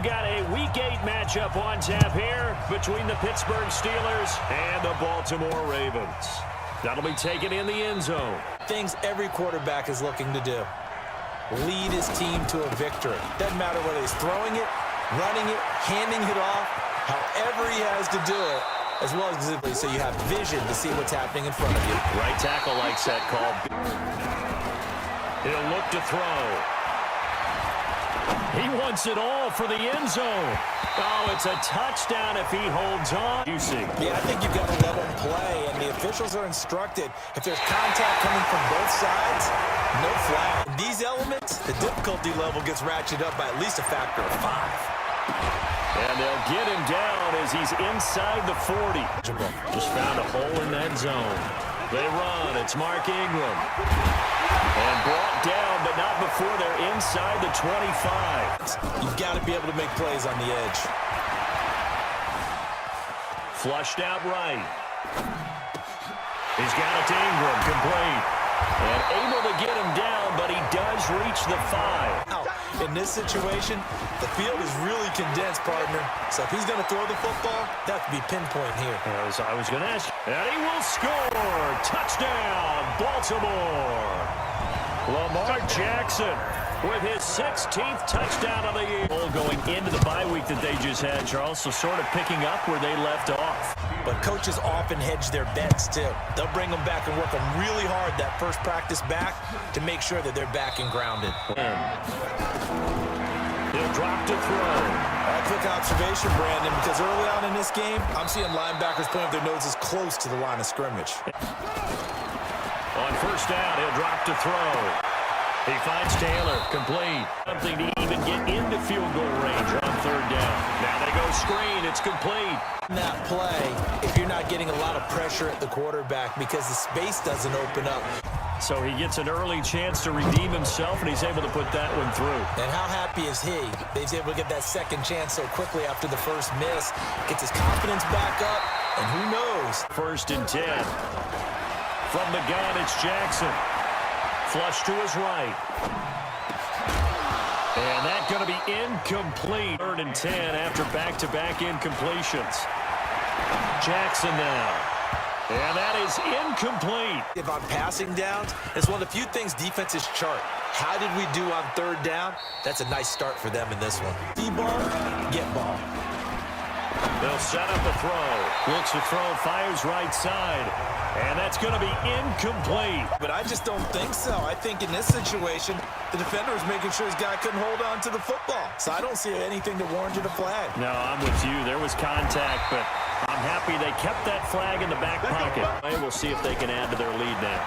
we've got a Week 8 matchup on tap here between the Pittsburgh Steelers and the Baltimore Ravens. That'll be taken in the end zone. Things every quarterback is looking to do. Lead his team to a victory. Doesn't matter whether he's throwing it, running it, handing it off, however he has to do it, as well as visibly, so you have vision to see what's happening in front of you. Right tackle likes that call. He'll look to throw. He wants it all for the end zone. Oh, it's a touchdown if he holds on. You see. Yeah, I think you've got to let him play, and the officials are instructed, if there's contact coming from both sides, no flag. In these elements, the difficulty level gets ratcheted up by at least a factor of 5. And they'll get him down as he's inside the 40. Just found a hole in that zone. They run. It's Mark Ingram. And brought down, but not before they're inside the 25. You've got to be able to make plays on the edge. Flushed out right. He's got it to Ingram, complete. And able to get him down, but he does reach the 5. Now, in this situation, the field is really condensed, partner. So if he's going to throw the football, that could be pinpoint here. As I was going to ask. And he will score. Touchdown, Baltimore. Lamar Jackson with his 16th touchdown of the year. Going into the bye week that they just had, Charles, so sort of picking up where they left off. But coaches often hedge their bets, too. They'll bring them back and work them really hard that first practice back to make sure that they're back and grounded. He'll drop to throw. A quick observation, Brandon, because early on in this game, I'm seeing linebackers putting their noses close to the line of scrimmage. On first down, he'll drop to throw. He finds Taylor, complete. Something to even get into field goal range on third down. Now they go screen, it's complete. In that play, if you're not getting a lot of pressure at the quarterback because the space doesn't open up. So he gets an early chance to redeem himself, and he's able to put that one through. And how happy is he? He's able to get that second chance so quickly after the first miss. Gets his confidence back up, and who knows? 1st and 10. From the gun, it's Jackson. Flush to his right. And that's going to be incomplete. 3rd and 10 after back-to-back incompletions. Jackson now. And that is incomplete. If on passing downs, it's one of the few things defenses chart. How did we do on 3rd down? That's a nice start for them in this one. D-ball, get ball. They'll set up a throw. Looks to throw, fires right side. And that's going to be incomplete. But I just don't think so. I think in this situation, the defender is making sure his guy couldn't hold on to the football. So I don't see anything to warrant a flag. No, I'm with you. There was contact, but I'm happy they kept that flag in the back pocket. We'll see if they can add to their lead now.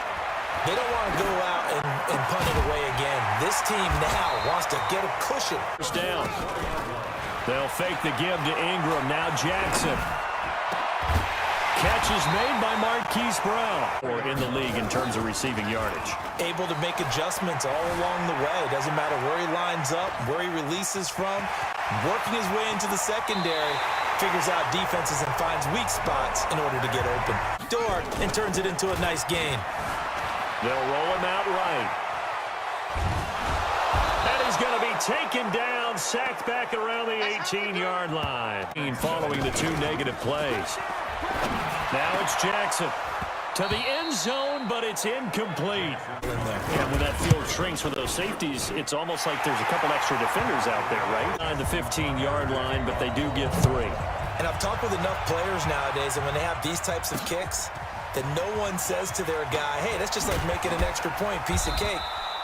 They don't want to go out and punt it away again. This team now wants to get a cushion. First down. They'll fake the give to Ingram. Now Jackson. Catch is made by Marquise Brown. Or in the league in terms of receiving yardage. Able to make adjustments all along the way. Doesn't matter where he lines up, where he releases from. Working his way into the secondary. Figures out defenses and finds weak spots in order to get open. Dort and turns it into a nice gain. They'll roll him out right. And he's going to be taken down, sacked back around the 18-yard line. Following the 2 negative plays. Now it's Jackson to the end zone, but it's incomplete. And when that field shrinks with those safeties, it's almost like there's a couple extra defenders out there, right? On the 15-yard line, but they do get 3. And I've talked with enough players nowadays, and when they have these types of kicks, that no one says to their guy, hey, that's just like making an extra point, piece of cake.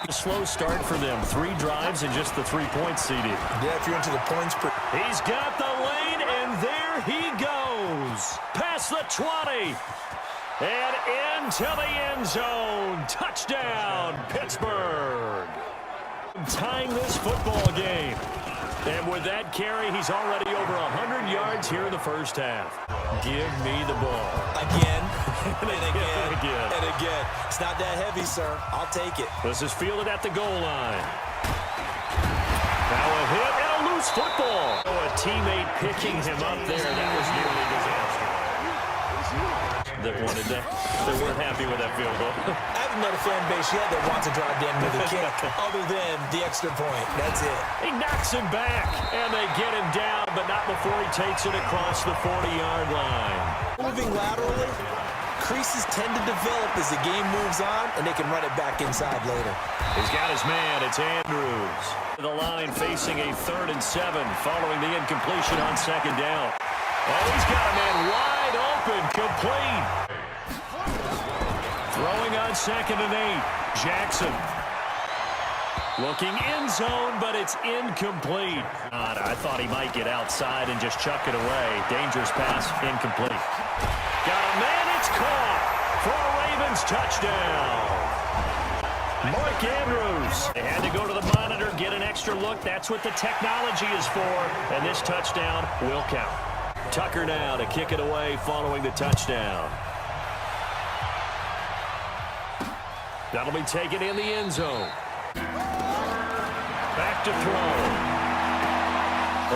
A slow start for them. 3 drives and just the 3 points seeded. Yeah, if you're into the points per... He's got the lane, and there he goes. Past the 20. And into the end zone. Touchdown, Pittsburgh. Tying this football game. And with that carry, he's already over 100 yards here in the first half. Give me the ball. Again, and again. And again. It's not that heavy, sir. I'll take it. This is fielded at the goal line. Now a hit and a loose football. Oh, a teammate picking him up there. That was nearly disaster. that weren't happy with that field goal. I haven't met a fan base yet that wants to drive in with a kick other than the extra point. That's it. He knocks him back, and they get him down, but not before he takes it across the 40-yard line. Moving laterally, creases tend to develop as the game moves on, and they can run it back inside later. He's got his man. It's Andrews. The line facing a 3rd and 7 following the incompletion on 2nd down. Oh, he's got a man wide open, complete. Throwing on 2nd and 8. Jackson. Looking end zone, but it's incomplete. I thought he might get outside and just chuck it away. Dangerous pass, incomplete. Got a man, it's caught for a Ravens touchdown. Mark Andrews. They had to go to the monitor, get an extra look. That's what the technology is for, and this touchdown will count. Tucker now to kick it away following the touchdown. That'll be taken in the end zone. Back to throw.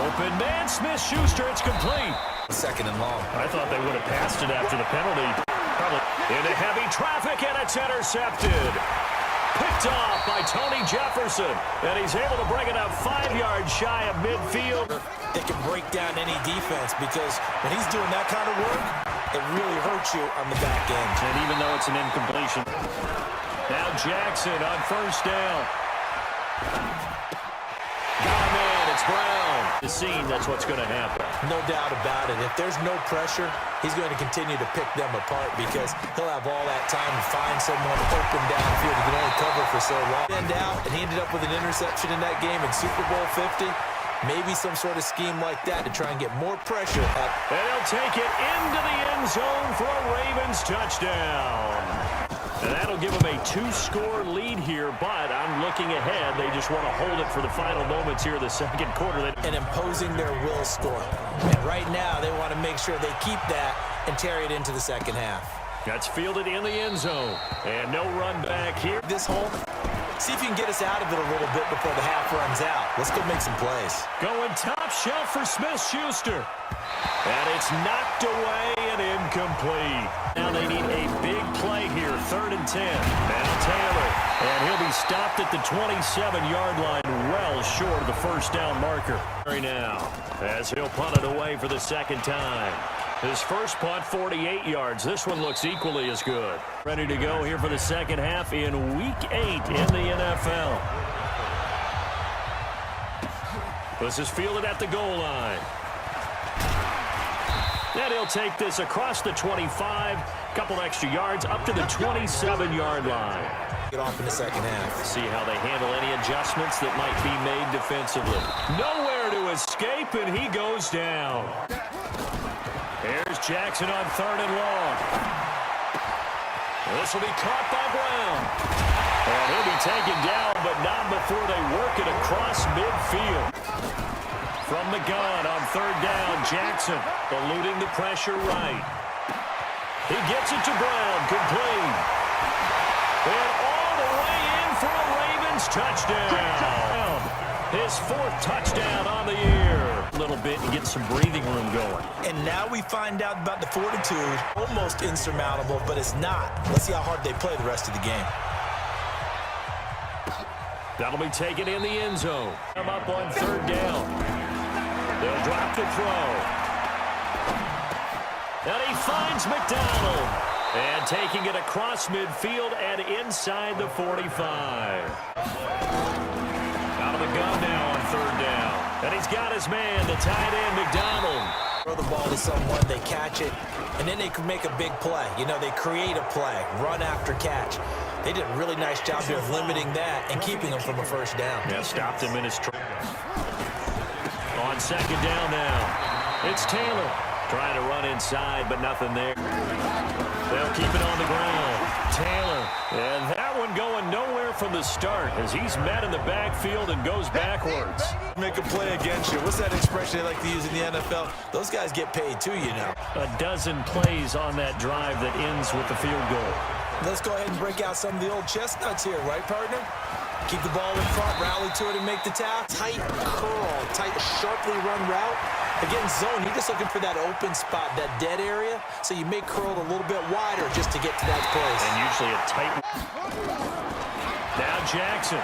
Open man, Smith-Schuster, it's complete. 2nd and long. I thought they would have passed it after the penalty. Probably into heavy traffic, and it's intercepted. Picked off by Tony Jefferson, and he's able to bring it up 5 yards shy of midfield. They can break down any defense because when he's doing that kind of work, it really hurts you on the back end. And even though it's an incompletion. Now Jackson on 1st down. Got a man, it's Brown. The scene, that's what's going to happen. No doubt about it. If there's no pressure, he's going to continue to pick them apart because he'll have all that time to find someone open downfield. He can only cover for so long. And out, and he ended up with an interception in that game in Super Bowl 50. Maybe some sort of scheme like that to try and get more pressure up. And he'll take it into the end zone for a Ravens touchdown. And that'll give them a 2-score lead here, but I'm looking ahead. They just want to hold it for the final moments here of the 2nd quarter. And imposing their will score. And right now, they want to make sure they keep that and carry it into the 2nd half. That's fielded in the end zone. And no run back here. This hole, see if you can get us out of it a little bit before the half runs out. Let's go make some plays. Going top shelf for Smith-Schuster. And it's knocked away and incomplete. Now they need a big play here, 3rd and 10. Now Taylor, and he'll be stopped at the 27-yard line, well short of the 1st down marker. Now, as he'll punt it away for the 2nd time. His first punt, 48 yards. This one looks equally as good. Ready to go here for the 2nd half in Week 8 in the NFL. This is fielded at the goal line. And he'll take this across the 25, couple extra yards, up to the 27-yard line. Get off in the 2nd half. See how they handle any adjustments that might be made defensively. Nowhere to escape, and he goes down. Here's Jackson on 3rd and long. This will be caught by Brown. And he'll be taken down, but not before they work it across midfield. From the gun on 3rd down, Jackson eluding the pressure right. He gets it to Brown, complete. And all the way in for a Ravens touchdown. His 4th touchdown on the year. A little bit and get some breathing room going. And now we find out about the fortitude. Almost insurmountable, but it's not. Let's see how hard they play the rest of the game. That'll be taken in the end zone. Come up on 3rd down. They'll drop the throw. And he finds McDonald. And taking it across midfield and inside the 45. Out of the gun now on 3rd down. And he's got his man, the tight end, McDonald. Throw the ball to someone, they catch it, and then they can make a big play. You know, they create a play, run after catch. They did a really nice job here of limiting that and keeping him from a 1st down. Yeah, stopped him in his track. On 2nd down now, it's Taylor trying to run inside, but nothing there. They'll keep it on the ground. Taylor, and that one going nowhere from the start as he's met in the backfield and goes backwards. Make a play against you. What's that expression they like to use in the NFL? Those guys get paid too, you know. A dozen plays on that drive that ends with the field goal. Let's go ahead and break out some of the old chestnuts here, right, partner? Keep the ball in front, rally to it, and make the tackle. Tight curl, tight, sharply run route. Again, zone, you're just looking for that open spot, that dead area, so you may curl it a little bit wider just to get to that place. And usually a tight. Now Jackson.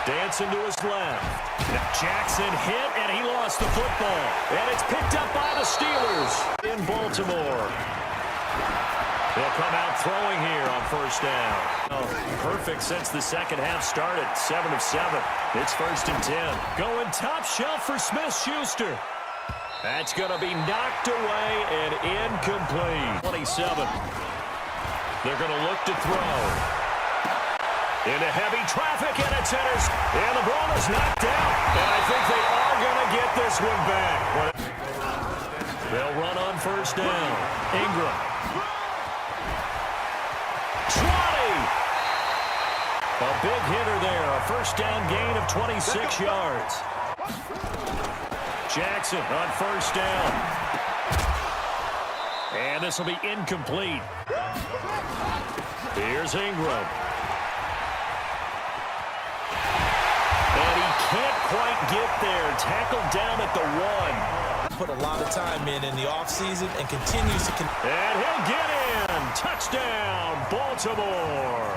Dancing to his left. Now Jackson hit, and he lost the football. And it's picked up by the Steelers in Baltimore. They'll come out throwing here on first down. Oh, perfect since the second half started. 7 of 7. It's 1st and 10. Going top shelf for Smith-Schuster. That's going to be knocked away and incomplete. 27. They're going to look to throw. Into heavy traffic, and it's intercepted. And the ball is knocked out. And I think they are going to get this one back. They'll run on first down. Ingram. 20. A big hitter there. A first down gain of 26 yards. Jackson on first down. And this will be incomplete. Here's Ingram. And he can't quite get there. Tackled down at the 1. Put a lot of time in the offseason and continues to... And he'll get in. Touchdown, Baltimore.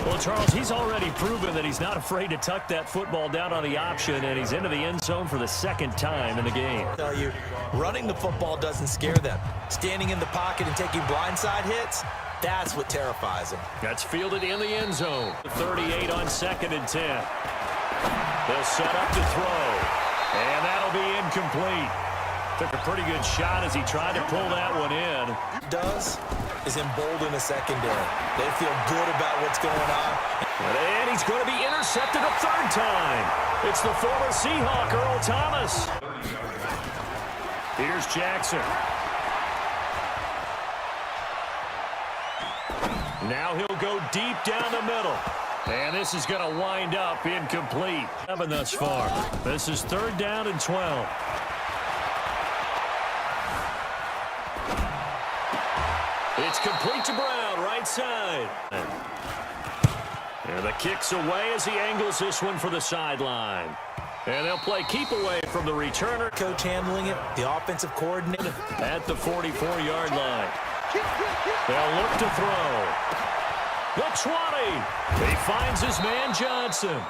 Well, Charles, he's already proven that he's not afraid to tuck that football down on the option, and he's into the end zone for the second time in the game. I tell you, running the football doesn't scare them. Standing in the pocket and taking blindside hits, that's what terrifies them. That's fielded in the end zone. 38 on 2nd and 10. They'll set up to throw, and that'll be incomplete. Took a pretty good shot as he tried to pull that one in. Does is embolden a secondary. They feel good about what's going on. And he's going to be intercepted a 3rd time. It's the former Seahawk, Earl Thomas. Here's Jackson. Now he'll go deep down the middle. And this is going to wind up incomplete. 7 thus far. This is 3rd down and 12. It's complete to Brown, right side. And the kick's away as he angles this one for the sideline. And they'll play keep away from the returner. Coach handling it, the offensive coordinator. At the 44-yard line. They'll look to throw. The 20. He finds his man Johnson.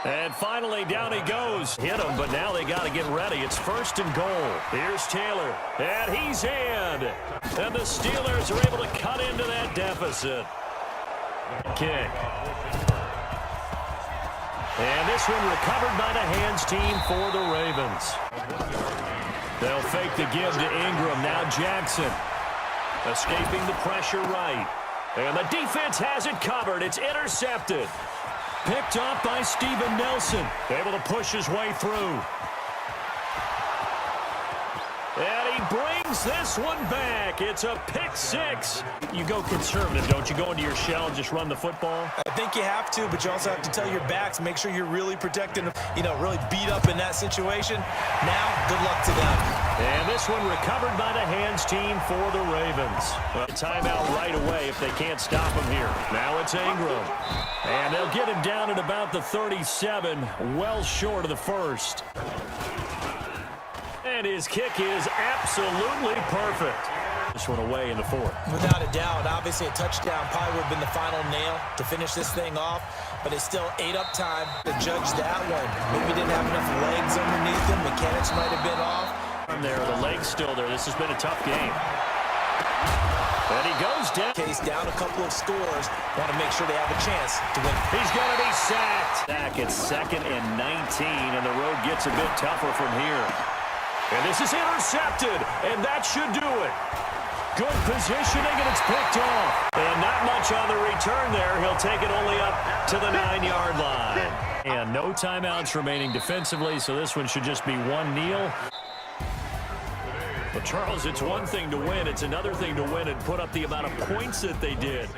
And finally, down he goes. Hit him, but now they got to get ready. It's 1st and goal. Here's Taylor, and he's in. And the Steelers are able to cut into that deficit. Kick. And this one recovered by the hands team for the Ravens. They'll fake the give to Ingram. Now Jackson. Escaping the pressure right. And the defense has it covered. It's intercepted. Picked up by Steven Nelson. Able to push his way through. And he brings this one back. It's a pick 6. You go conservative, don't you? Go into your shell and just run the football? I think you have to, but you also have to tell your backs, make sure you're really protecting them, really beat up in that situation. Now, good luck to them. And this one recovered by the hands team for the Ravens. Well, timeout right away if they can't stop him here. Now it's Ingram. And they'll get him down at about the 37, well short of the 1st. And his kick is absolutely perfect. This one away in the 4th. Without a doubt, obviously a touchdown probably would have been the final nail to finish this thing off, but it's still 8 up time to judge that one. Maybe didn't have enough legs underneath him. Mechanics might have been off. There, the leg's still there. This has been a tough game. And he goes down. Case down a couple of scores. Want to make sure they have a chance to win. He's going to be sacked. Back at 2nd and 19, and the road gets a bit tougher from here. And this is intercepted, and that should do it. Good positioning, and it's picked off. And not much on the return there. He'll take it only up to the 9-yard line. And no timeouts remaining defensively, so this one should just be one kneel. But, Charles, it's one thing to win. It's another thing to win and put up the amount of points that they did.